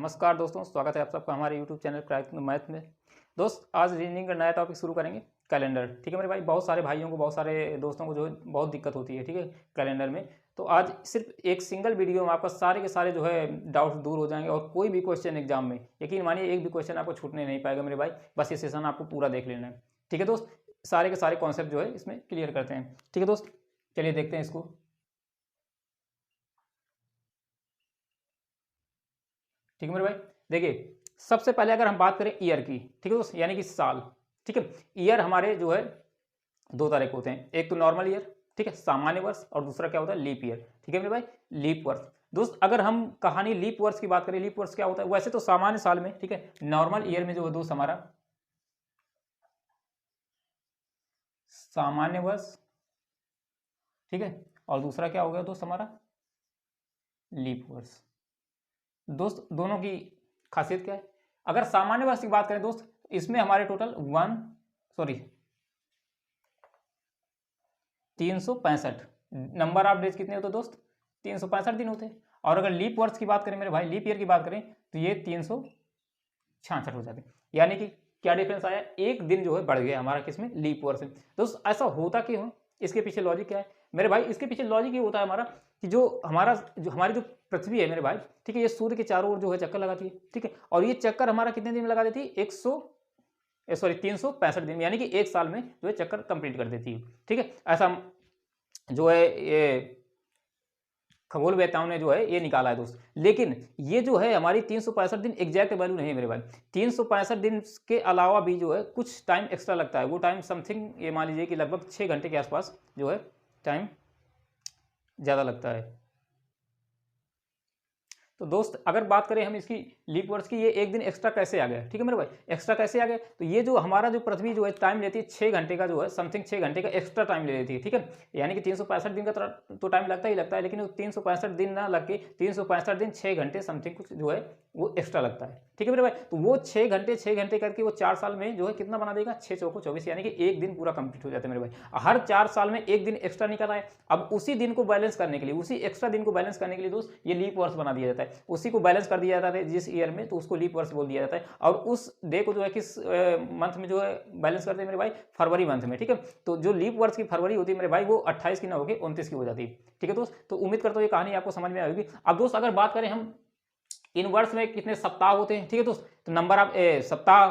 नमस्कार दोस्तों, स्वागत है आप सबका हमारे YouTube चैनल क्रैक मैथ में। दोस्त, आज रीजनिंग का नया टॉपिक शुरू करेंगे, कैलेंडर। ठीक है मेरे भाई, बहुत सारे भाइयों को, बहुत सारे दोस्तों को जो है बहुत दिक्कत होती है, ठीक है, कैलेंडर में। तो आज सिर्फ एक सिंगल वीडियो में आपका सारे के सारे जो है डाउट्स दूर हो जाएंगे और कोई भी क्वेश्चन एग्जाम में, यकीन मानिए, एक भी क्वेश्चन आपको छूटने नहीं पाएगा मेरे भाई। बस ये सेशन आपको पूरा देख लेना है, ठीक है दोस्त। सारे के सारे कॉन्सेप्ट जो है इसमें क्लियर करते हैं, ठीक है दोस्त। चलिए देखते हैं इसको। ठीक है मेरे भाई, देखिए सबसे पहले अगर हम बात करें ईयर की, ठीक है दोस्त, यानी कि साल। ठीक है, ईयर हमारे जो है दो तरह के होते हैं, एक तो नॉर्मल ईयर, ठीक है, सामान्य वर्ष, और दूसरा क्या होता है, लीप ईयर। ठीक है मेरे भाई, लीप वर्ष। दोस्त, अगर हम कहानी लीप वर्ष की बात करें, लीप वर्ष क्या होता है, वैसे तो सामान्य साल में, ठीक है, नॉर्मल ईयर में जो है दोस्त हमारा सामान्य वर्ष, ठीक है, और दूसरा क्या हो गया दोस्त हमारा लीप वर्ष। दोस्त, दोनों की खासियत क्या है? अगर सामान्य वर्ष की बात करें दोस्त, इसमें हमारे टोटल 365 नंबर ऑफ डेज कितने होते हैं दोस्त? 365 दिन होते हैं। और अगर लीप वर्ष की बात करें मेरे भाई, लीप ईयर की बात करें, तो ये 366 हो जाते हैं। यानी कि क्या डिफरेंस आया? एक दिन जो है बढ़ गया हमारा, किसमें? लीप वर्ष में। दोस्त, ऐसा होता क्यों है? इसके पीछे लॉजिक क्या है मेरे भाई? इसके पीछे लॉजिक ये होता है हमारा कि हमारी जो पृथ्वी है मेरे भाई, ठीक है, ये सूर्य के चारों ओर जो है चक्कर लगाती है, ठीक है, और ये चक्कर हमारा कितने दिन में लगा देती है? 365 दिन में, यानी कि एक साल में जो है चक्कर कंप्लीट कर देती है। ठीक है, ऐसा जो है ये खगोल वेताओं ने जो है ये निकाला है दोस्त। लेकिन ये जो है हमारी 365 दिन एग्जैक्ट वैल्यू नहीं है मेरे भाई। 365 दिन के अलावा भी जो है कुछ टाइम एक्स्ट्रा लगता है। वो टाइम समथिंग, ये मान लीजिए कि लगभग 6 घंटे के आसपास जो है टाइम ज़्यादा लगता है। तो दोस्त, अगर बात करें हम इसकी लीप वर्ष की, ये एक दिन एक्स्ट्रा कैसे आ गया? ठीक है मेरे भाई, एक्स्ट्रा कैसे आ गया? तो ये जो हमारा जो पृथ्वी जो है टाइम लेती है 6 घंटे का, जो है समथिंग 6 घंटे का एक्स्ट्रा टाइम ले लेती है। ठीक है, यानी कि 365 दिन का तो टाइम लगता ही लगता है, लेकिन वो 365 दिन ना लग के 365 दिन 6 घंटे समथिंग कुछ जो है वो एक्स्ट्रा लगता है। ठीक है मेरे भाई, तो वो 6 घंटे करके वो 4 साल में जो है कितना बना देगा? 6 चौको 24, यानी कि एक दिन पूरा कंप्लीट हो जाता है मेरे भाई। हर 4 साल में एक दिन एक्स्ट्रा निकल आए। अब उसी दिन को बैलेंस करने के लिए, उसी एक्स्ट्रा दिन को बैलेंस करने के लिए दोस्त ये लीप वर्ष बना दिया जाता है। उसी को बैलेंस कर दिया जाता है जिस ईयर में, तो उसको लीप वर्ष बोल दिया जाता है। और उस डे को जो है किस मंथ में जो है बैलेंस करते हैं मेरे भाई? फरवरी मंथ में। ठीक है, तो जो लीप वर्ष की फरवरी होती है मेरे भाई, वो 28 की ना होकर 29 की हो जाती है। ठीक है दोस्त, तो उम्मीद करता हूँ ये कहानी आपको समझ में आएगी। अब दोस्त, अगर बात करें हम इन वर्ष में कितने सप्ताह होते हैं, ठीक है दोस्त, तो नंबर ऑफ सप्ताह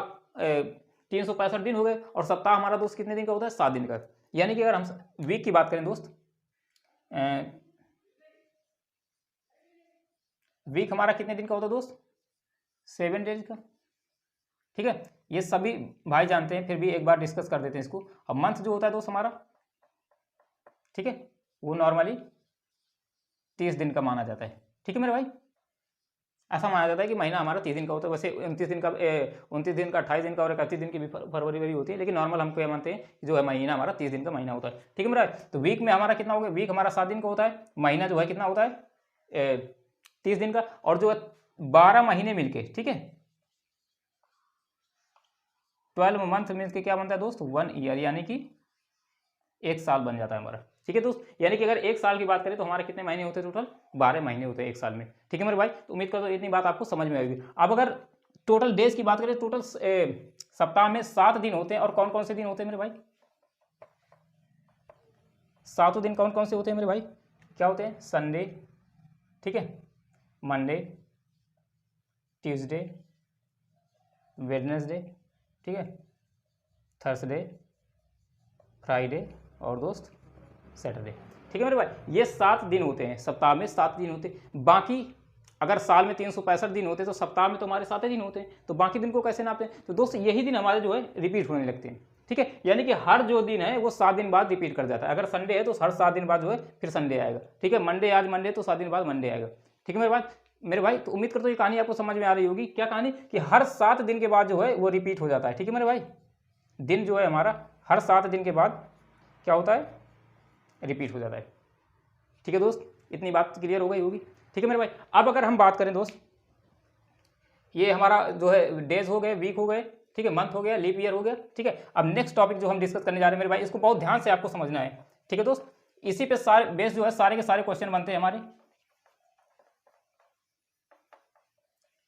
365 दिन हो गए, और सप्ताह हमारा दोस्त कितने दिन का होता है? 7 दिन का। यानी कि अगर हम वीक की बात करें दोस्त, वीक हमारा कितने दिन का होता है दोस्त? 7 डेज का। ठीक है, ये सभी भाई जानते हैं, फिर भी एक बार डिस्कस कर देते हैं इसको। अब मंथ जो होता है दोस्त हमारा, ठीक है, वो नॉर्मली 30 दिन का माना जाता है। ठीक है मेरे भाई, ऐसा माना जाता है कि महीना हमारा 30 दिन का होता है। वैसे 29 दिन का, 29 दिन का, 28 दिन का और 31 दिन की भी फरवरी वरी होती है, लेकिन नॉर्मल हमको ये मानते हैं कि जो है महीना हमारा 30 दिन का महीना होता है। ठीक है मेरा, तो वीक में हमारा कितना हो गया? वीक हमारा 7 दिन का होता है। महीना जो है कितना होता है? 30 दिन का। और जो है 12 महीने मिलके, ठीक है, 12 मंथ मीन्स के क्या बनता है दोस्त? 1 ईयर, यानी कि एक साल बन जाता है हमारा। ठीक है दोस्त, यानी कि अगर एक साल की बात करें तो हमारे कितने महीने होते हैं? टोटल 12 महीने होते हैं एक साल में। ठीक है मेरे भाई, तो उम्मीद करता हूँ इतनी बात आपको समझ में आएगी। अब अगर टोटल डेज की बात करें, टोटल सप्ताह में 7 दिन होते हैं। और कौन कौन से दिन होते हैं मेरे भाई? 7 दिन कौन कौन से होते हैं मेरे भाई? क्या होते हैं? संडे, ठीक है, मंडे, ट्यूसडे, वेडनेसडे, ठीक है, थर्सडे, फ्राइडे, और दोस्त सैटरडे। ठीक है मेरे भाई, ये 7 दिन होते हैं सप्ताह में, 7 दिन होते हैं। बाकी अगर साल में 365 दिन होते हैं, तो सप्ताह में तो हमारे 7 दिन होते हैं। तो बाकी दिन को कैसे नापते हैं? तो दोस्त, यही दिन हमारे जो है रिपीट होने लगते हैं। ठीक है, यानी कि हर जो दिन है वो 7 दिन बाद रिपीट कर जाता है। अगर संडे है तो हर 7 दिन बाद जो है फिर संडे आएगा। ठीक है, मंडे आज मंडे, तो 7 दिन बाद मंडे आएगा। ठीक है मेरे भाई, तो उम्मीद करता हूँ ये कहानी आपको समझ में आ रही होगी। क्या कहानी? कि हर 7 दिन के बाद जो है वो रिपीट हो जाता है। ठीक है मेरे भाई, दिन जो है हमारा हर 7 दिन के बाद क्या होता है? रिपीट हो जाता है। ठीक है दोस्त, इतनी बात क्लियर हो गई होगी। ठीक है मेरे भाई, अब अगर हम बात करें दोस्त, ये हमारा जो है डेज हो गए, वीक हो गए, ठीक है, मंथ हो गया, लीप ईयर हो गया। ठीक है, अब नेक्स्ट टॉपिक जो हम डिस्कस करने जा रहे हैं मेरे भाई, इसको बहुत ध्यान से आपको समझना है। ठीक है दोस्त, इसी पे सारे बेस जो है सारे के सारे क्वेश्चन बनते हैं हमारे।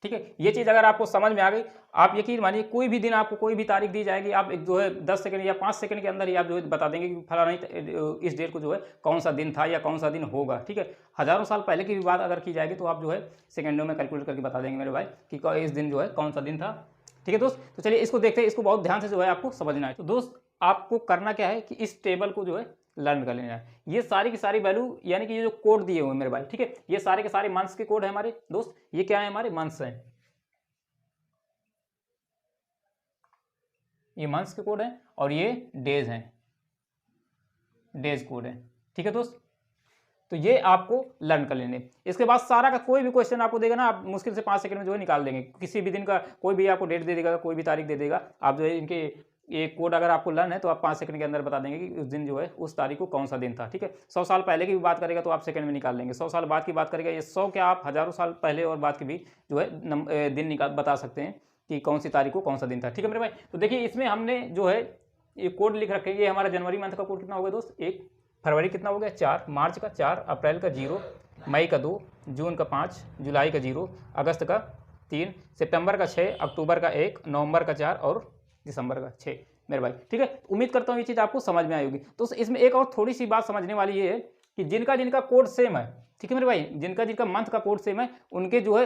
ठीक है, ये चीज़ अगर आपको समझ में आ गई, आप यकीन मानिए कोई भी दिन आपको कोई भी तारीख दी जाएगी, आप एक जो है 10 सेकंड या 5 सेकंड के अंदर ही आप जो है बता देंगे कि फलाना इस डेट को जो है कौन सा दिन था या कौन सा दिन होगा। ठीक है, हज़ारों साल पहले की भी बात अगर की जाएगी तो आप जो है सेकंडों में कैलकुलेट करके बता देंगे मेरे भाई कि इस दिन जो है कौन सा दिन था। ठीक है दोस्त, तो चलिए इसको देखते हैं, इसको बहुत ध्यान से जो है आपको समझना है। तो दोस्त आपको करना क्या है कि इस टेबल को जो है लर्न कर लेना है। ये सारी की सारी वैल्यू यानी कि ये जो कोड दिए हुए मेरे भाई, ठीक है, ये सारे के सारे मंथ्स के कोड है हमारे दोस्त। ये क्या है, हमारे मंथ्स हैं, ये मंथ्स के कोड हैं, और ये डेज हैं, डेज कोड है। ठीक है दोस्त, तो ये आपको लर्न कर लेने। इसके बाद सारा का कोई भी क्वेश्चन आपको देगा ना, आप मुश्किल से 5 सेकंड में जो है निकाल देंगे। किसी भी दिन का कोई भी आपको डेट दे देगा, कोई भी तारीख दे देगा, आप जो है इनके ये कोड अगर आपको लर्न है तो आप 5 सेकंड के अंदर बता देंगे कि उस दिन जो है उस तारीख को कौन सा दिन था। ठीक है, 100 साल पहले की भी बात करेगा तो आप सेकंड में निकाल लेंगे, 100 साल बाद की बात करेगा, ये 100 क्या आप हज़ारों साल पहले और बाद की भी जो है दिन निकाल बता सकते हैं कि कौन सी तारीख को कौन सा दिन था। ठीक है मेरे भाई, तो देखिए इसमें हमने जो है ये कोड लिख रखे हैं। ये हमारा जनवरी मंथ का कोड कितना हो गया दोस्त, 1, फरवरी कितना हो गया 4, मार्च का 4, अप्रैल का 0, मई का 2, जून का 5, जुलाई का 0, अगस्त का 3, सितंबर का 6, अक्टूबर का 1, नवंबर का 4 और दिसंबर का 6 मेरे भाई। ठीक है, उम्मीद करता हूँ ये चीज़ आपको समझ में आई होगी। तो इसमें एक और थोड़ी सी बात समझने वाली ये है कि जिनका जिनका कोड सेम है, ठीक है मेरे भाई, जिनका जिनका मंथ का कोड सेम है, उनके जो है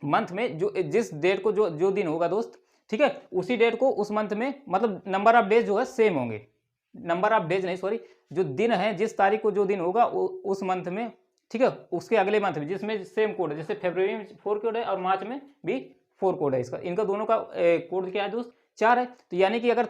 मंथ में जो जिस डेट को जो दिन होगा दोस्त, ठीक है, उसी डेट को उस मंथ में मतलब नंबर ऑफ डेज जो है सेम होंगे। नंबर ऑफ डेज नहीं, सॉरी, जो दिन है, जिस तारीख को जो दिन होगा उस मंथ में, ठीक है, उसके अगले मंथ में जिसमें सेम कोड है, जैसे फरवरी में 4 कोड है और मार्च में भी 4 कोड है, इसका इनका दोनों का कोड क्या है दोस्त, 4 है। तो यानी कि अगर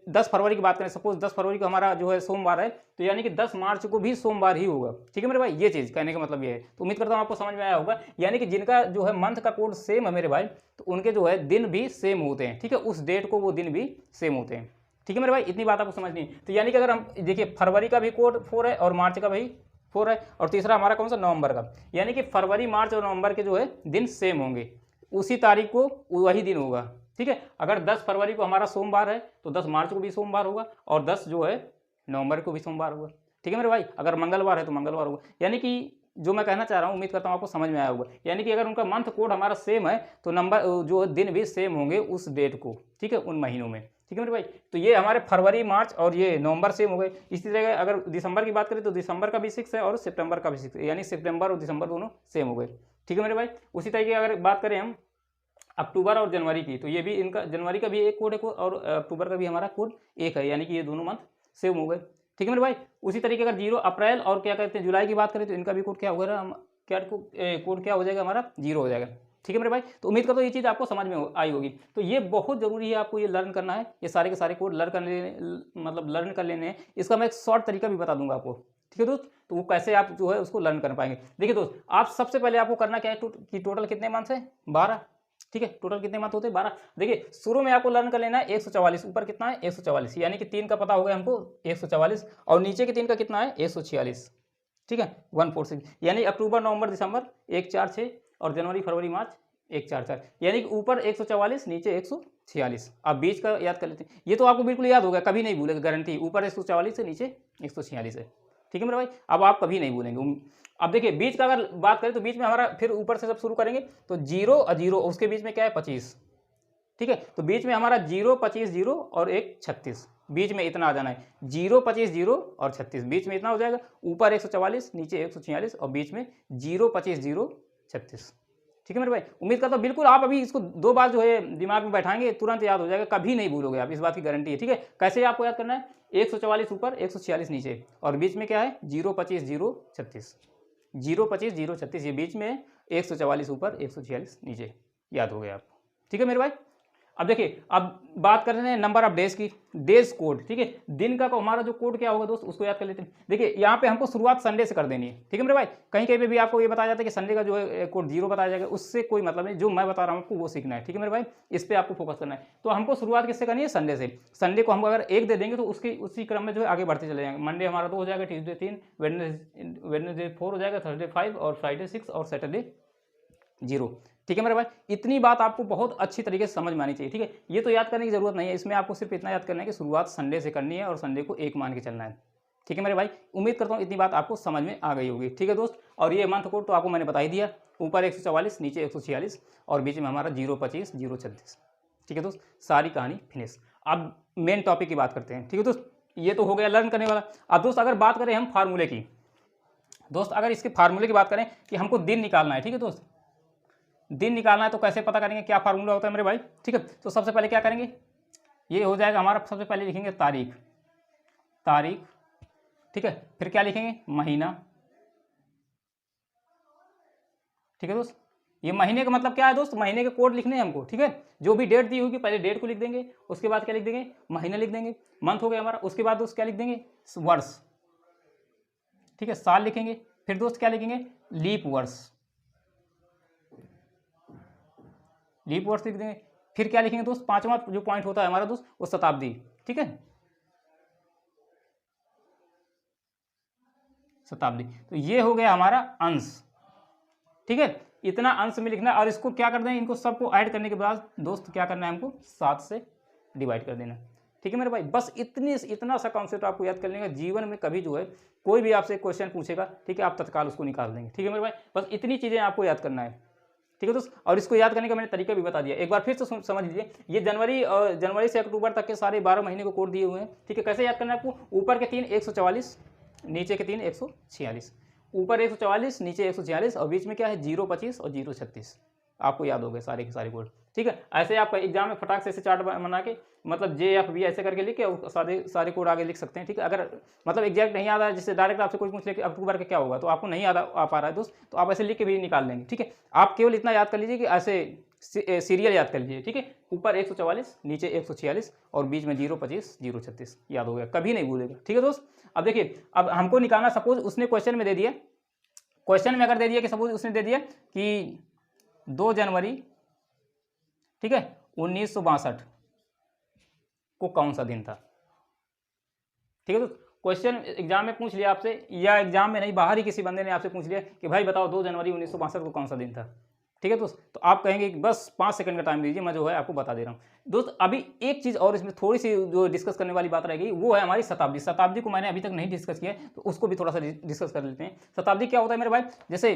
10 फरवरी की बात करें, सपोज 10 फरवरी को हमारा जो है सोमवार है, तो यानी कि 10 मार्च को भी सोमवार ही होगा। ठीक है मेरे भाई, ये चीज़ कहने का मतलब ये है। तो उम्मीद करता हूँ आपको समझ में आया होगा। यानी कि जिनका जो है मंथ का कोड सेम है मेरे भाई, तो उनके जो है दिन भी सेम होते हैं। ठीक है, उस डेट को वो दिन भी सेम होते हैं। ठीक है मेरे भाई, इतनी बात आपको समझनी है। तो यानी कि अगर हम देखिए फरवरी का भी कोड 4 है और मार्च का भी 4 है, और तीसरा हमारा कौन सा, नवंबर का, यानी कि फरवरी, मार्च और नवंबर के जो है दिन सेम होंगे, उसी तारीख को वही दिन होगा। ठीक है, अगर 10 फरवरी को हमारा सोमवार है तो 10 मार्च को भी सोमवार होगा, और 10 जो है नवंबर को भी सोमवार होगा। ठीक है मेरे भाई, अगर मंगलवार है तो मंगलवार होगा। यानी कि जो मैं कहना चाह रहा हूँ, उम्मीद करता हूँ आपको समझ में आया होगा। यानी कि अगर उनका मंथ कोड हमारा सेम है तो नंबर जो दिन भी सेम होंगे उस डेट को, ठीक है, उन महीनों में। ठीक है मेरे भाई, तो ये हमारे फरवरी, मार्च और ये नवंबर सेम हो गए। इसी तरह अगर दिसंबर की बात करें तो दिसंबर का भी 6 है और सितंबर का भी 6 है, यानी सितंबर और दिसंबर दोनों सेम हो गए। ठीक है मेरे भाई, उसी तरीके अगर बात करें हम अक्टूबर और जनवरी की, तो ये भी इनका जनवरी का भी एक कोड है और अक्टूबर का भी हमारा कोड एक है, यानी कि ये दोनों मंथ सेम हो गए। ठीक है मेरे भाई, उसी तरीके अगर 0 अप्रैल और क्या कहते हैं जुलाई की बात करें तो इनका भी कोड क्या होगा, हम क्या कोड क्या हो जाएगा, हमारा 0 हो जाएगा। ठीक है मेरे भाई, तो उम्मीद करता हूँ ये चीज़ आपको समझ में आई होगी। तो ये बहुत ज़रूरी है, आपको ये लर्न करना है, ये सारे के सारे कोड लर्न कर लेने, मतलब लर्न कर लेने हैं। इसका मैं एक शॉर्ट तरीका भी बता दूंगा आपको। ठीक है दोस्त, तो वो कैसे आप जो है उसको लर्न कर पाएंगे। देखिए दोस्त, आप सबसे पहले आपको करना क्या है कि टोटल कितने मंथ्स हैं, 12। ठीक है, टोटल कितने मंथ होते हैं, 12। देखिए शुरू में आपको लर्न कर लेना है 144, ऊपर कितना है 144, यानी कि 3 का पता हो गया हमको 144, और नीचे के 3 का कितना है 146। ठीक है, 146, यानी अक्टूबर, नवंबर, दिसंबर 1, 4, 6, और जनवरी, फरवरी, मार्च 1, 4, 4, यानी कि ऊपर 144, नीचे 146। आप बीच का याद कर लेते हैं, ये तो आपको बिल्कुल याद होगा, कभी नहीं भूलेगा, गारंटी। ऊपर 144 है, नीचे 146 है। ठीक है मेरे भाई, अब आप कभी नहीं भूलेंगे। अब देखिए बीच का अगर बात करें तो बीच में हमारा फिर ऊपर से सब शुरू करेंगे तो 0 और 0, उसके बीच में क्या है 25। ठीक है, तो बीच में हमारा 0, 25, 0 और 1, 36, बीच में इतना आ जाना है, 0, 25, 0 और 36, बीच में इतना हो जाएगा। ऊपर 144, नीचे 146 और बीच में 0, 25, 0, 36। ठीक है मेरे भाई, उम्मीद करता हूँ बिल्कुल आप अभी इसको 2 बार जो है दिमाग में बैठाएंगे तुरंत याद हो जाएगा, कभी नहीं भूलोगे आप, इस बात की गारंटी है। ठीक है, कैसे आपको याद करना है, 144 ऊपर, 146 नीचे, और बीच में क्या है 0, 25, 0, 36, 0, 25, 0, 36, ये बीच में 144 ऊपर, 146 नीचे, याद हो गया आप। ठीक है मेरे भाई, अब देखिए अब बात कर रहे हैं नंबर ऑफ डेज की, डेज कोड। ठीक है, दिन का हमारा जो कोड क्या होगा दोस्त, उसको याद कर लेते हैं। देखिए यहाँ पे हमको शुरुआत संडे से कर देनी है। ठीक है मेरे भाई, कहीं कहीं पे भी आपको ये बताया जाता है कि संडे का जो है कोड 0 बताया जाएगा, उससे कोई मतलब नहीं, जो मैं बता रहा हूँ आपको वो सीखना है। ठीक है मेरे भाई, इस पर आपको फोकस करना है। तो हमको शुरुआत किससे करनी है, संडे से। संडे को हम अगर 1 दे देंगे तो उसकी उसी क्रम में जो है आगे बढ़ते चले जाएंगे। मंडे हमारा 2 हो जाएगा, ट्यूजडे 3, वेडनेसडे 4 हो जाएगा, थर्सडे 5 और फ्राइडे 6 और सैटरडे 0। ठीक है मेरे भाई, इतनी बात आपको बहुत अच्छी तरीके से समझ में आनी चाहिए। ठीक है, ये तो याद करने की जरूरत नहीं है, इसमें आपको सिर्फ इतना याद करना है कि शुरुआत संडे से करनी है और संडे को 1 मान के चलना है। ठीक है मेरे भाई, उम्मीद करता हूँ इतनी बात आपको समझ में आ गई होगी। ठीक है दोस्त, और ये मंथ कोड तो आपको मैंने बता ही दिया, ऊपर 144 नीचे 146 और बीच में हमारा 025 036। ठीक है दोस्त, सारी कहानी फिनिश। अब मेन टॉपिक की बात करते हैं। ठीक है दोस्त, ये तो हो गया लर्न करने वाला। अब दोस्त अगर बात करें हम फार्मूले की, दोस्त अगर इसके फार्मूले की बात करें कि हमको दिन निकालना है, ठीक है दोस्त, दिन निकालना है तो कैसे पता करेंगे, क्या फार्मूला होता है मेरे भाई। ठीक है, तो सबसे पहले क्या करेंगे, ये हो जाएगा हमारा, सबसे पहले लिखेंगे तारीख, तारीख, ठीक है, फिर क्या लिखेंगे, महीना। ठीक है दोस्त, ये महीने का मतलब क्या है दोस्त, महीने के कोड लिखने हैं हमको। ठीक है, जो भी डेट दी होगी पहले डेट को लिख देंगे, उसके बाद क्या लिख देंगे, महीना लिख देंगे, मंथ हो गया हमारा। उसके बाद दोस्त क्या लिख देंगे, वर्ष। ठीक है, साल लिखेंगे, फिर दोस्त क्या लिखेंगे, लीप वर्ष, लीप वर्ष लिख देंगे। फिर क्या लिखेंगे दोस्त, पांचवा जो पॉइंट होता है हमारा दोस्त, वो शताब्दी। ठीक है, शताब्दी। तो ये हो गया हमारा अंश। ठीक है, इतना अंश में लिखना, और इसको क्या करना है, इनको सबको ऐड करने के बाद दोस्त क्या करना है हमको, 7 से डिवाइड कर देना। ठीक है मेरे भाई, बस इतना सा कॉन्सेप्ट आपको याद कर लेंगे, जीवन में कभी जो है कोई भी आपसे क्वेश्चन पूछेगा, ठीक है, आप तत्काल उसको निकाल देंगे। ठीक है मेरे भाई, बस इतनी चीज़ें आपको याद करना है। ठीक है दोस्त, और इसको याद करने का मैंने तरीका भी बता दिया, एक बार फिर से समझ लीजिए। ये जनवरी से अक्टूबर तक के सारे 12 महीने को कोड दिए हुए हैं। ठीक है, कैसे याद करना है आपको, ऊपर के 3 144, नीचे के 3 146, ऊपर 144 नीचे 146 और बीच में क्या है 025 और 036। आपको याद हो गए सारे के सारे कोड। ठीक है, ऐसे आप एग्जाम में फटाक से ऐसे चार्ट बना के, मतलब JFB ऐसे करके लिख के सारे कोड आगे लिख सकते हैं। ठीक है, अगर मतलब एग्जैक्ट नहीं याद आ, जैसे डायरेक्ट आपसे कोई पूछ ले कि अक्टूबर का क्या होगा, तो आपको नहीं याद आ पा रहा है दोस्त, तो आप ऐसे लिख के भी निकाल लेंगे। ठीक है, आप केवल इतना याद कर लीजिए कि ऐसे सीरियल याद कर लीजिए। ठीक है, ऊपर 144 नीचे 146 और बीच में 025 036 याद हो गया, कभी नहीं भूलेगा। ठीक है दोस्त, अब देखिए, अब हमको निकालना, सपोज उसने क्वेश्चन में दे दिया, क्वेश्चन में अगर दे दिया कि सपोज उसने दे दिया कि 2 जनवरी, ठीक है, 1962 को कौन सा दिन था। ठीक है, तो क्वेश्चन एग्जाम में पूछ लिया आपसे, या एग्जाम में नहीं, बाहर ही किसी बंदे ने आपसे पूछ लिया कि भाई बताओ 2 जनवरी 1962 को कौन सा दिन था। ठीक है दोस्त, तो आप कहेंगे कि बस 5 सेकंड का टाइम दीजिए, मैं जो है आपको बता दे रहा हूँ। दोस्त अभी एक चीज़ और इसमें थोड़ी सी जो डिस्कस करने वाली बात रह गई, वो है हमारी शताब्दी। शताब्दी को मैंने अभी तक नहीं डिस्कस किया, तो उसको भी थोड़ा सा डिस्कस कर लेते हैं। शताब्दी क्या होता है मेरे भाई, जैसे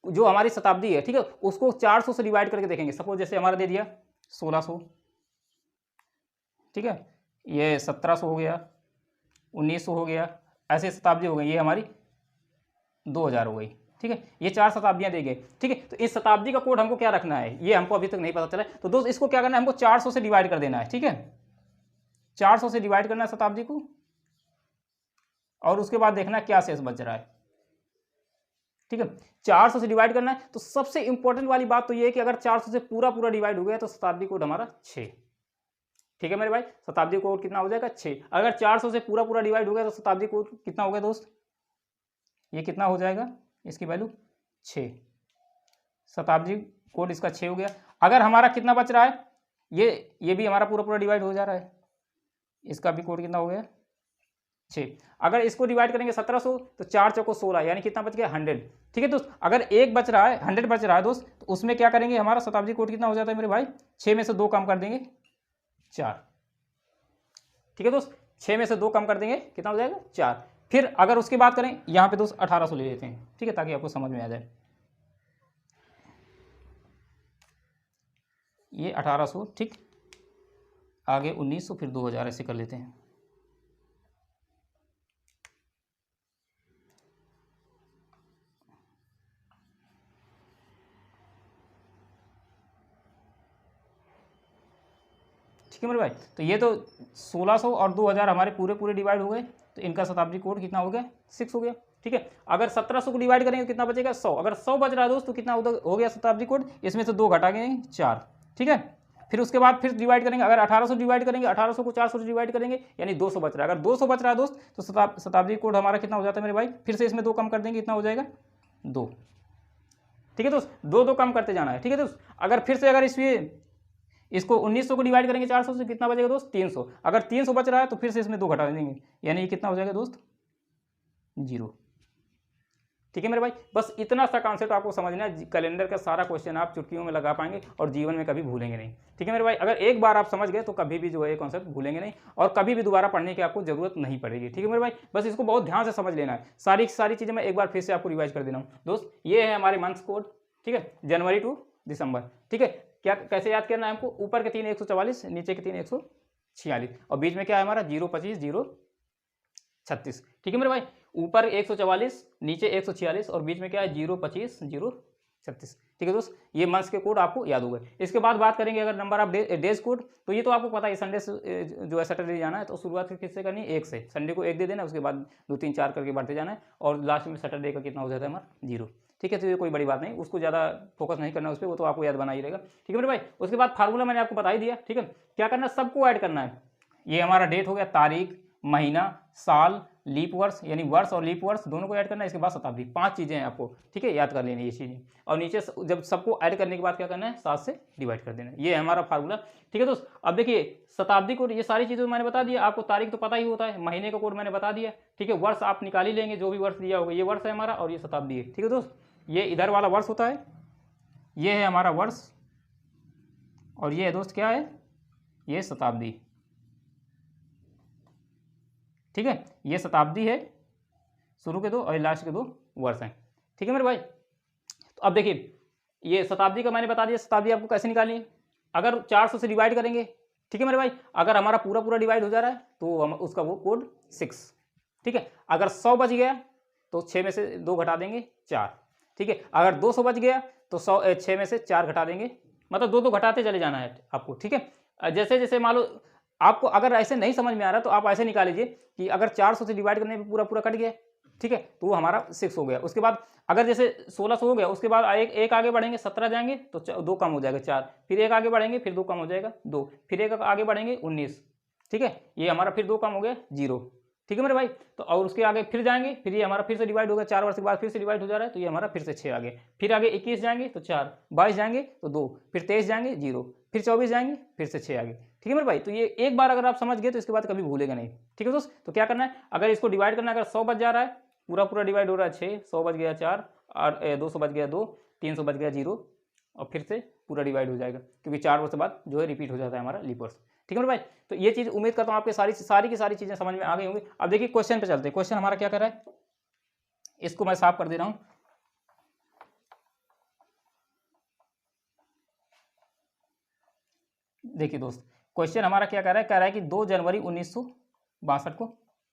जो हमारी शताब्दी है, ठीक है, उसको 400 से डिवाइड करके देखेंगे। सपोज जैसे हमारा दे दिया 1600, ठीक है, ये 1700 हो गया, 1900 हो गया, ऐसे शताब्दी हो गई, ये हमारी 2000 हो गई। ठीक है, ये 4 शताब्दियां दी गई। ठीक है, तो इस शताब्दी का कोड हमको क्या रखना है, ये हमको अभी तक नहीं पता चला। तो दोस्त इसको क्या करना है, हमको 400 से डिवाइड कर देना है। ठीक है, 400 से डिवाइड करना है शताब्दी को, और उसके बाद देखना क्या शेष बच रहा है। ठीक है, 400 से डिवाइड करना है। तो सबसे इंपॉर्टेंट वाली बात तो ये है कि अगर 400 से पूरा डिवाइड हो गया तो शताब्दी कोड हमारा 6। ठीक है मेरे भाई, शताब्दी कोड कितना हो जाएगा 6। अगर 400 से पूरा डिवाइड हो गया तो शताब्दी कोड कितना हो गया दोस्त, ये कितना हो जाएगा, इसकी वैल्यू 6। शताब्दी कोड इसका 6 हो गया। अगर हमारा कितना बच रहा है, ये भी हमारा पूरा डिवाइड हो जा रहा है, इसका भी कोड कितना हो गया 6। अगर इसको डिवाइड करेंगे 1700 तो 4 चौको 16, यानी कितना बच गया 100। ठीक है दोस्त, अगर एक बच रहा है 100 बच रहा है दोस्त, तो उसमें क्या करेंगे, हमारा शताब्दी कोड कितना हो जाता है मेरे भाई, 6 में से 2 कम कर देंगे 4। ठीक है दोस्त, 6 में से 2 कम कर देंगे, कितना हो जाएगा 4। फिर अगर उसकी बात करें यहाँ पे दोस्त 1800 ले लेते हैं। ठीक है, ताकि आपको समझ में आ जाए, ये 1800, ठीक, आगे 1900, फिर 2000, ऐसे कर लेते हैं। ठीक है मेरे भाई, तो ये तो 1600 और 2000 हमारे पूरे डिवाइड हो गए, तो इनका शताब्दी कोड कितना हो गया 6 हो गया। ठीक है, अगर 1700 को डिवाइड करेंगे तो कितना बचेगा 100। अगर 100 बच रहा है दोस्त तो कितना हो गया शताब्दी कोड, इसमें से 2 घटा गए 4। ठीक है, फिर उसके बाद फिर डिवाइड करेंगे, अगर 1800 डिवाइड करेंगे, 1800 को 400 से डिवाइड करेंगे, यानी 200 बच रहा है। अगर 200 बच रहा है दोस्त तो शताब्दी कोड हमारा कितना हो जाता है मेरे भाई, फिर से इसमें 2 कम कर देंगे, कितना हो जाएगा 2। ठीक है दोस्त, 2 कम करते जाना है। ठीक है दोस्त, अगर फिर से अगर इसको 1900 को डिवाइड करेंगे 400 से, कितना बचेगा दोस्त 300। अगर 300 बच रहा है तो फिर से इसमें 2 घटा देंगे, यानी ये कितना हो जाएगा दोस्त 0। ठीक है मेरे भाई, बस इतना सा कॉन्सेप्ट आपको समझना है। कैलेंडर का सारा क्वेश्चन आप चुटकियों में लगा पाएंगे और जीवन में कभी भूलेंगे नहीं। ठीक है मेरे भाई, अगर एक बार आप समझ गए तो कभी भी जो है ये कॉन्सेप्ट भूलेंगे नहीं और कभी भी दोबारा पढ़ने की आपको जरूरत नहीं पड़ेगी। ठीक है मेरे भाई, बस इसको बहुत ध्यान से समझ लेना है। सारी चीज़ें मैं एक बार फिर से आपको रिवाइज कर देना हूँ दोस्त। ये है हमारे मंथ्स कोड, ठीक है, जनवरी टू दिसंबर। ठीक है, क्या कैसे याद करना है हमको, ऊपर के 3 144, नीचे के 3 146 और बीच में क्या है हमारा 0 25 0 36। ठीक है मेरे भाई, ऊपर 144, नीचे 146 और बीच में क्या है 0 25 0 36। ठीक है दोस्त, ये मंथ्स के कोड आपको याद हो गए। इसके बाद बात करेंगे अगर नंबर ऑफ डेज कोड, तो ये तो आपको पता है संडे से जो है सैटरडे जाना है, तो शुरुआत किससे करनी है 1 से। संडे को 1 दे देना, उसके बाद 2 3 4 करके बढ़ते जाना है और लास्ट में सैटरडे का कितना हो जाता है हमारा 0। ठीक है, तो ये कोई बड़ी बात नहीं, उसको ज़्यादा फोकस नहीं करना उस पर, वो तो आपको याद बना ही रहेगा। ठीक है मेरे भाई, उसके बाद फार्मूला मैंने आपको बता ही दिया। ठीक है, क्या करना है, सबको ऐड करना है। ये हमारा डेट हो गया, तारीख, महीना, साल, लीप वर्ष यानी वर्ष और लीप वर्ष दोनों को ऐड करना है। इसके बाद शताब्दी, 5 चीज़ें हैं आपको, ठीक है, याद कर लेनी ये चीज़ें। और नीचे जब सबको ऐड करने के बाद क्या करना है 7 से डिवाइड कर देना है। ये है हमारा फार्मूला। ठीक है दोस्त, अब देखिए शताब्दी कोड, ये सारी चीज़ें मैंने बता दिया आपको। तारीख तो पता ही होता है, महीने का कोड मैंने बता दिया। ठीक है, वर्ष आप निकाल ही लेंगे, जो भी वर्ष दिया होगा, ये वर्ष है हमारा और ये शताब्दी है। ठीक है दोस्त, ये इधर वाला वर्ष होता है, ये है हमारा वर्ष और ये है दोस्त क्या है, ये शताब्दी। ठीक है, ये शताब्दी है, शुरू के 2 और लास्ट के 2 वर्ष हैं। ठीक है मेरे भाई, तो अब देखिए ये शताब्दी का मैंने बता दिया। शताब्दी आपको कैसे निकालनी है, अगर 400 से डिवाइड करेंगे। ठीक है मेरे भाई, अगर हमारा पूरा डिवाइड हो जा रहा है तो हम उसका वो कोड 6। ठीक है, अगर 100 बच गया तो 6 में से 2 घटा देंगे 4। ठीक है, अगर 200 बच गया तो 6 में से 4 घटा देंगे, मतलब 2 घटाते चले जाना है आपको। ठीक है, जैसे जैसे मान लो आपको अगर ऐसे नहीं समझ में आ रहा तो आप ऐसे निकाल लीजिए कि अगर 400 से डिवाइड करने पे पूरा कट गया, ठीक है, तो वो हमारा 6 हो गया। उसके बाद अगर जैसे 1600 हो गया, उसके बाद एक आगे बढ़ेंगे 17 जाएंगे तो 2 कम हो जाएगा 4, फिर एक आगे बढ़ेंगे फिर 2 कम हो जाएगा 2, फिर एक आगे बढ़ेंगे 19। ठीक है, ये हमारा फिर 2 कम हो गया 0। ठीक है मेरे भाई, तो और उसके आगे फिर जाएंगे, फिर ये हमारा फिर से डिवाइड होगा, 4 वर्ष के बाद फिर से डिवाइड हो जा रहा है, तो ये हमारा फिर से 6 आगे, फिर आगे 21 जाएंगे तो 4, 22 जाएंगे तो 2, फिर 23 जाएंगे 0, फिर 24 जाएंगे फिर से 6 आगे। ठीक है मेरे भाई, तो ये एक बार अगर आप समझ गए तो इसके बाद कभी भूलेगा नहीं। ठीक है दोस्त, तो क्या करना है, अगर इसको डिवाइड करना है, अगर 100 बच जा रहा है, पूरा डिवाइड हो रहा है 6, 100 बच गया 4 और 200 बच गया 2, 300 बच गया 0 और फिर से पूरा डिवाइड हो जाएगा, क्योंकि 4 वर्ष बाद जो है रिपीट हो जाता है हमारा लीप वर्ष। ठीक है मेरे भाई, तो ये चीज़ उम्मीद करता हूँ आपके सारी की सारी चीज़ें समझ में आ गई होंगी। अब देखिए क्वेश्चन पे चलते हैं। क्वेश्चन हमारा क्या कर रहा है, इसको मैं साफ कर दे रहा हूँ। देखिए दोस्त, क्वेश्चन हमारा क्या कह रहा है कि 2 जनवरी 1962 को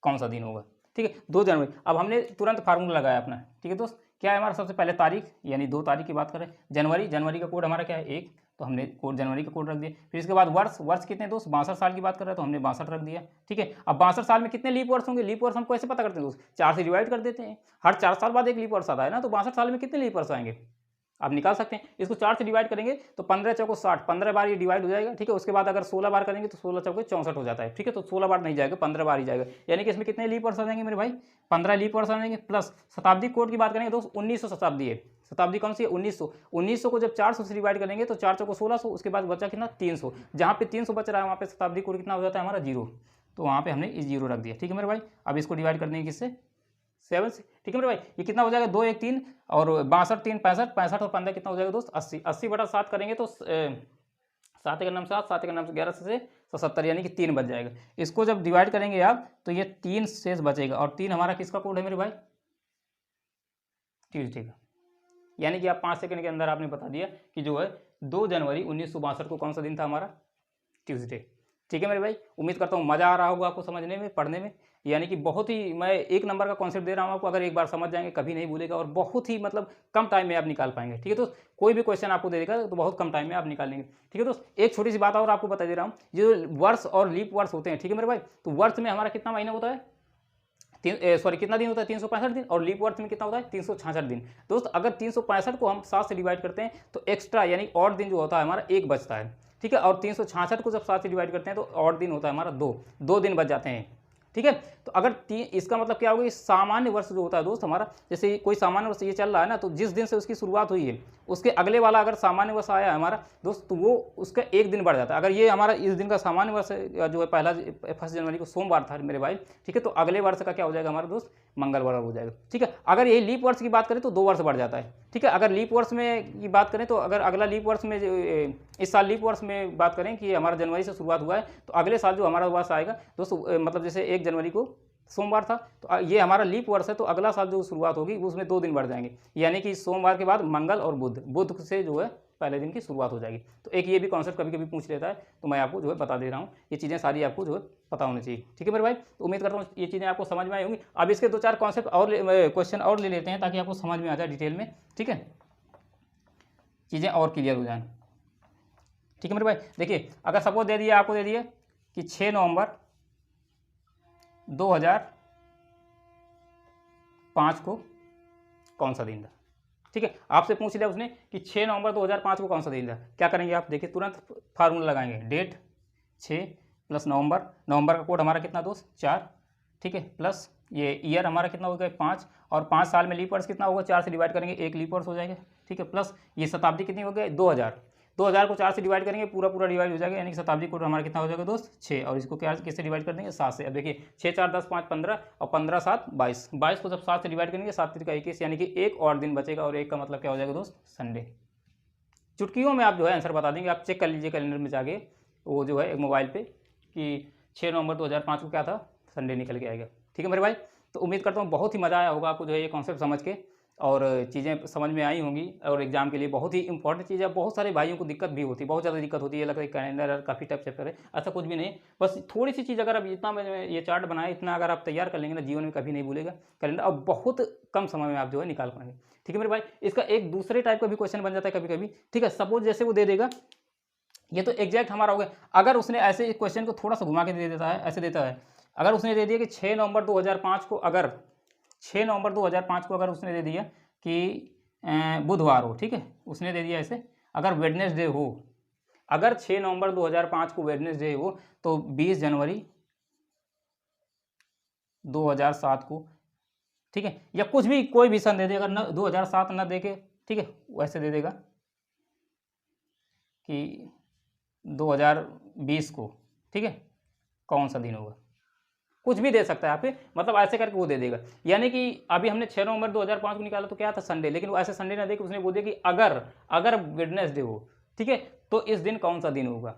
कौन सा दिन होगा। ठीक है, 2 जनवरी। अब हमने तुरंत फार्मूला लगाया अपना। ठीक है दोस्त, क्या है हमारा सबसे पहले तारीख, यानी 2 तारीख की बात करें, जनवरी का कोड हमारा क्या है 1, तो हमने कोड जनवरी का कोड रख दिया। फिर इसके बाद वर्ष कितने दोस्त, 62 साल की बात कर रहे हैं तो हमने 62 रख दिया। ठीक है, अब 62 साल में कितने लीप वर्ष होंगे, लीप वर्ष हम कैसे पता करते हैं दोस्त, 4 से डिवाइड कर देते हैं, हर 4 साल बाद एक लीप वर्ष आता है ना, तो 62 साल में कितने लीप वर्ष आएंगे आप निकाल सकते हैं। इसको 4 से डिवाइड करेंगे तो 15 चौको 60, 15 बार ये डिवाइड हो जाएगा। ठीक है, उसके बाद अगर 16 बार करेंगे तो 16 चौके 64 हो जाता है। ठीक है, तो 16 बार नहीं जाएगा, 15 बार ही जाएगा, यानी कि इसमें कितने लीप वर्ष आ जाएंगे मेरे भाई, 15 लीप वर्ष आ जाएंगे। प्लस शताब्दी कोड की बात करेंगे दोस्त, 1900 शताब्दी है। शताब्दी कौन सी है, 1900 को जब 400 से डिवाइड करेंगे तो 4 चौको 1600, उसके बाद बचा कितना 300, जहाँ पे 300 बच रहा है वहाँ पे शताब्दी कोड कितना हो जाता है हमारा 0, तो वहाँ पे हमने इस 0 रख दिया। ठीक है मेरे भाई, अब इसको डिवाइड कर देंगे किससे, 7 से। ठीक है मेरे भाई, ये कितना हो जाएगा 2 1 3 और 62 3 65, 65 और 15 कितना हो जाएगा दोस्त 80, 80 बटा 7 करेंगे तो 7 के नाम 7, 7 के नाम 11 से 77, यानी कि 3 बच जाएगा। इसको जब डिवाइड करेंगे आप तो ये 3 शेष बचेगा और 3 हमारा किसका कोड है मेरे भाई, ट्यूजडे का, यानी कि आप 5 सेकंड के अंदर आपने बता दिया कि जो है 2 जनवरी 1962 को कौन सा दिन था हमारा, ट्यूसडे। ठीक है मेरे भाई, उम्मीद करता हूँ मज़ा आ रहा होगा आपको समझने में, पढ़ने में, यानी कि बहुत ही मैं 1 नंबर का कॉन्सेप्ट दे रहा हूँ आपको। अगर एक बार समझ जाएंगे कभी नहीं भूलेगा और बहुत ही मतलब कम टाइम में आप निकाल पाएंगे। ठीक है दोस्त, कोई भी क्वेश्चन आपको दे देगा तो बहुत कम टाइम में आप निकाल लेंगे। ठीक है दोस्त, एक छोटी सी बात और आपको बता दे रहा हूँ, जो वर्ष और लीप वर्ष होते हैं, ठीक है मेरे भाई, तो वर्ष में हमारा कितना महीना होता है, कितना दिन होता है 365 दिन, और लीप वर्ष में कितना होता है 366 दिन। दोस्त अगर 365 को हम 7 से डिवाइड करते हैं तो एक्स्ट्रा यानी ऑड दिन जो होता है हमारा 1 बचता है। ठीक है, और 366 को जब 7 से डिवाइड करते हैं तो ऑड दिन होता है हमारा 2 दिन बच जाते हैं। ठीक है। तो अगर इसका मतलब क्या होगा कि सामान्य वर्ष जो होता है दोस्त हमारा, जैसे कोई सामान्य वर्ष ये चल रहा है ना, तो जिस दिन से उसकी शुरुआत हुई है उसके अगले वाला अगर सामान्य वर्ष आया है हमारा दोस्त, तो वो उसका एक दिन बढ़ जाता है। अगर ये हमारा इस दिन का सामान्य वर्ष जो है पहला 1 जनवरी को सोमवार था मेरे भाई, ठीक है, तो अगले वर्ष का क्या हो जाएगा हमारा दोस्त, मंगलवार हो जाएगा। ठीक है, अगर ये लीप वर्ष की बात करें तो 2 वर्ष बढ़ जाता है। ठीक है, अगर लीप वर्ष में की बात करें तो अगर अगला लीप वर्ष में इस साल लीप वर्ष में बात करें कि हमारा जनवरी से शुरुआत हुआ है, तो अगले साल जो हमारा वर्ष आएगा दोस्तों, मतलब जैसे 1 जनवरी को सोमवार था, तो ये हमारा लीप वर्ष है, तो अगला साल जो शुरुआत होगी उसमें 2 दिन बढ़ जाएंगे, यानी कि सोमवार के बाद मंगल और बुध से जो है पहले दिन की शुरुआत हो जाएगी। तो एक ये भी कॉन्सेप्ट कभी कभी पूछ लेता है, तो मैं आपको जो है बता दे रहा हूँ, ये चीज़ें सारी आपको जो है पता होनी चाहिए। ठीक है मेरे भाई, तो उम्मीद करता हूँ ये चीज़ें आपको समझ में आई होंगी। अब इसके 2-4 कॉन्सेप्ट और क्वेश्चन और ले लेते हैं ताकि आपको समझ में आ जाए डिटेल में। ठीक है, चीज़ें और क्लियर हो जाए। ठीक है मेरे भाई, देखिए अगर सपोज दे दिया, आपको दे दिए कि 6 नवंबर 2005 को कौन सा दिन था। ठीक है, आपसे पूछ लिया उसने कि 6 नवंबर 2005 को कौन सा दिन था, क्या करेंगे आप, देखिए तुरंत फार्मूला लगाएंगे, डेट 6 प्लस नवंबर, नवंबर का कोड हमारा कितना दोस्त 4, ठीक है, प्लस ये ईयर हमारा कितना हो गया 5, और 5 साल में लीप वर्ष कितना होगा, 4 से डिवाइड करेंगे 1 लीप वर्ष हो जाएगा। ठीक है, प्लस ये शताब्दी कितनी हो गई 2000, 2000 को 4 से डिवाइड करेंगे, पूरा डिवाइड हो जाएगा, यानी कि शताब्दी कोड हमारा कितना हो जाएगा दोस्त 6, और इसको क्या किससे डिवाइड कर देंगे 7 से। अब देखिए 6 4 10 5 15 और 15 7 22, 22 को जब 7 से डिवाइड करेंगे 7 3 का 21, यानी कि एक और दिन बचेगा, और एक का मतलब क्या हो जाएगा दोस्त संडे। चुटकियों में आप जो है आंसर बता देंगे, आप चेक कर लीजिए कैलेंडर में जाके, वो जो है एक मोबाइल पे कि 6 नवंबर 2005 को क्या था, संडे निकल के आएगा। ठीक है मेरे भाई, तो उम्मीद करता हूँ बहुत ही मज़ा आया होगा आपको जो है ये कॉन्सेप्ट समझ के, और चीज़ें समझ में आई होंगी, और एग्जाम के लिए बहुत ही इंपॉर्टेंट चीज़ है। बहुत सारे भाइयों को दिक्कत भी होती है, बहुत ज़्यादा दिक्कत होती है, लगता है कैलेंडर काफ़ी टफ चैप्टर है, ऐसा कुछ भी नहीं, बस थोड़ी सी चीज़ अगर आप इतना में ये चार्ट बनाए, इतना अगर आप तैयार कर लेंगे ना, जीवन में कभी नहीं भूलेगा कैलेंडर, और बहुत कम समय में आप जो है निकाल पाएंगे। ठीक है मेरे भाई, इसका एक दूसरे टाइप का भी क्वेश्चन बन जाता है कभी कभी। ठीक है, सपोज जैसे वो दे देगा, ये तो एग्जैक्ट हमारा हो गया, अगर उसने ऐसे क्वेश्चन को थोड़ा सा घुमा के दे देता है, ऐसे देता है, अगर उसने दे दिया कि 6 नवंबर 2005 को, अगर 6 नवंबर 2005 को अगर उसने दे दिया कि बुधवार हो, ठीक है, उसने दे दिया ऐसे, अगर वेडनेसडे हो, अगर 6 नवंबर 2005 को वेडनेसडे हो, तो 20 जनवरी 2007 को, ठीक है, या कुछ भी कोई भी सन दे देगा, न 2007 न दे के, ठीक है, वैसे दे देगा कि 2020 को, ठीक है, कौन सा दिन होगा, कुछ भी दे सकता है आप, मतलब ऐसे करके वो दे देगा। यानी कि अभी हमने 6 नवंबर 2005 को निकाला तो क्या था संडे, लेकिन वो ऐसे संडे ना दे के उसने बोल दिया कि अगर वेडनेसडे हो, ठीक है, तो इस दिन कौन सा दिन होगा,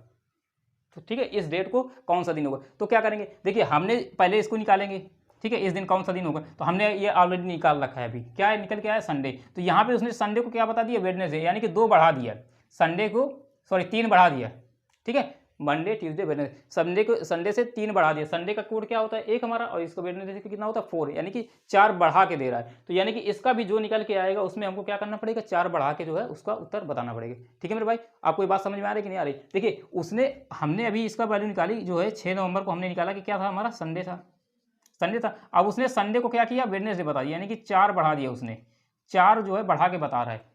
तो ठीक है, इस डेट को कौन सा दिन होगा। तो क्या करेंगे, देखिए हमने पहले इसको निकालेंगे, ठीक है, इस दिन कौन सा दिन होगा, तो हमने ये ऑलरेडी निकाल रखा है, अभी क्या है निकल के आया संडे, तो यहाँ पे उसने संडे को क्या बता दिया वेडनेसडे, यानी कि 2 बढ़ा दिया, संडे को 3 बढ़ा दिया, ठीक है, मंडे ट्यूसडे वेडनेसडे, संडे से 3 बढ़ा दिया, संडे का कोड क्या होता है 1 हमारा, और इसका वेडनेसडे कितना होता है 4, यानी कि 4 बढ़ा के दे रहा है। तो यानी कि इसका भी जो निकल के आएगा उसमें हमको क्या करना पड़ेगा, 4 बढ़ा के जो है उसका उत्तर बताना पड़ेगा। ठीक है मेरे भाई, आपको ये बात समझ में आ रही कि नहीं आ रही। देखिए हमने अभी इसका वैल्यू निकाली जो है 6 नवंबर को हमने निकाला कि क्या था हमारा संडे था। अब उसने संडे को क्या किया वेडनेसडे बता दिया, यानी कि 4 बढ़ा दिया उसने, 4 जो है बढ़ा के बता रहा है।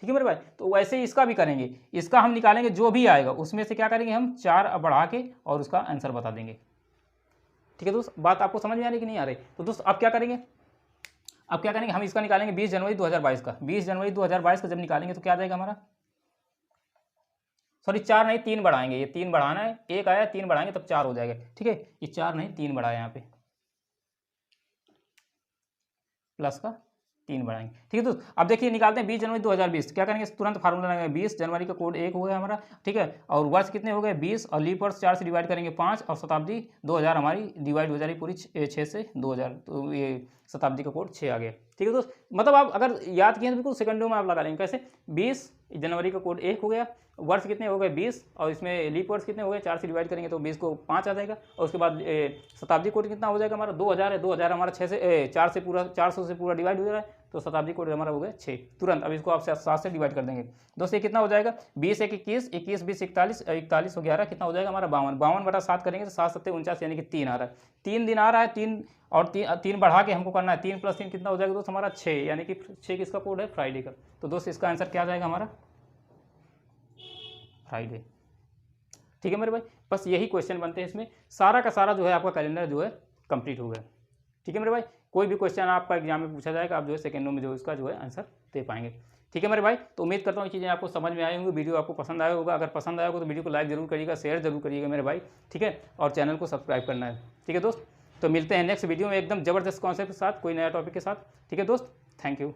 ठीक है मेरे भाई, तो वैसे ही इसका भी करेंगे, इसका हम निकालेंगे जो भी आएगा उसमें से क्या करेंगे हम 4 बढ़ा के और उसका आंसर बता देंगे। ठीक है दोस्त, बात आपको समझ में आ रही कि नहीं आ रही। तो दोस्त अब क्या करेंगे, हम इसका निकालेंगे 20 जनवरी 2022 का, 20 जनवरी 2022 का जब निकालेंगे तो क्या आ जाएगा हमारा, 4 नहीं 3 बढ़ाएंगे, ये 3 बढ़ाना है, 1 आया 3 बढ़ाएंगे तब 4 हो जाएगा। ठीक है, ये 4 नहीं 3 बढ़ाया यहाँ पे, प्लस का 3 बढ़ाएंगे। ठीक है दोस्त, अब देखिए निकालते हैं 20 जनवरी 2020, क्या करेंगे तुरंत फार्मूला लगाएंगे, 20 जनवरी का कोड 1 हो गया हमारा, ठीक है, और वर्ष कितने हो गए 20, और लीप वर्ष 4 से डिवाइड करेंगे 5, और शताब्दी 2000 हमारी डिवाइड हो जा रही पूरी 6 से 2000, तो ये शताब्दी का कोड 6 आ गया। ठीक है दोस्त, मतलब आप अगर याद किए तो बिल्कुल सेकंडों में आप लगा लेंगे। कैसे, 20 जनवरी का कोड 1 हो गया, वर्ष कितने हो गए 20, और इसमें लीप वर्ष कितने हो गए 4 से डिवाइड करेंगे तो 20 को 5 आ जाएगा, और उसके बाद शताब्दी कोड कितना हो जाएगा हमारा 2000 है, 2000 हमारा 4 से पूरा 400 से पूरा डिवाइड हो रहा है, तो शताब्दी कोड हमारा हो गया 6 तुरंत। अब इसको आप 7 से डिवाइड कर देंगे दोस्तों, ये कितना हो जाएगा 20 1 21, 21 20 41, 41 हो 11, कितना हो जाएगा हमारा 52, 52 बटा 7 करेंगे तो 7 7 49, यानी कि 3 आ रहा है, 3 दिन आ रहा है, 3 और 3 बढ़ा के हमको करना है, 3 + 3 कितना हो जाएगा दोस्त हमारा 6, यानी कि 6 किसका कोड है फ्राइडे का। तो दोस्त इसका आंसर क्या आ जाएगा हमारा फ्राइडे। ठीक है मेरे भाई, बस यही क्वेश्चन बनते हैं इसमें, सारा का सारा जो है आपका कैलेंडर जो है कंप्लीट हो गया। ठीक है मेरे भाई, कोई भी क्वेश्चन आपका एग्जाम में पूछा जाएगा, आप जो है सेकंडों में जो इसका जो है आंसर दे पाएंगे। ठीक है मेरे भाई, तो उम्मीद करता हूँ ये चीज़ें आपको समझ में आई होंगी, वीडियो आपको पसंद आया होगा। अगर पसंद आया होगा तो वीडियो को लाइक जरूर करिएगा, शेयर जरूर करिएगा मेरे भाई। ठीक है, और चैनल को सब्सक्राइब करना है। ठीक है दोस्त, तो मिलते हैं नेक्स्ट वीडियो में एकदम ज़बरदस्त कॉन्सेप्ट के साथ, कोई नया टॉपिक के साथ। ठीक है दोस्त, थैंक यू।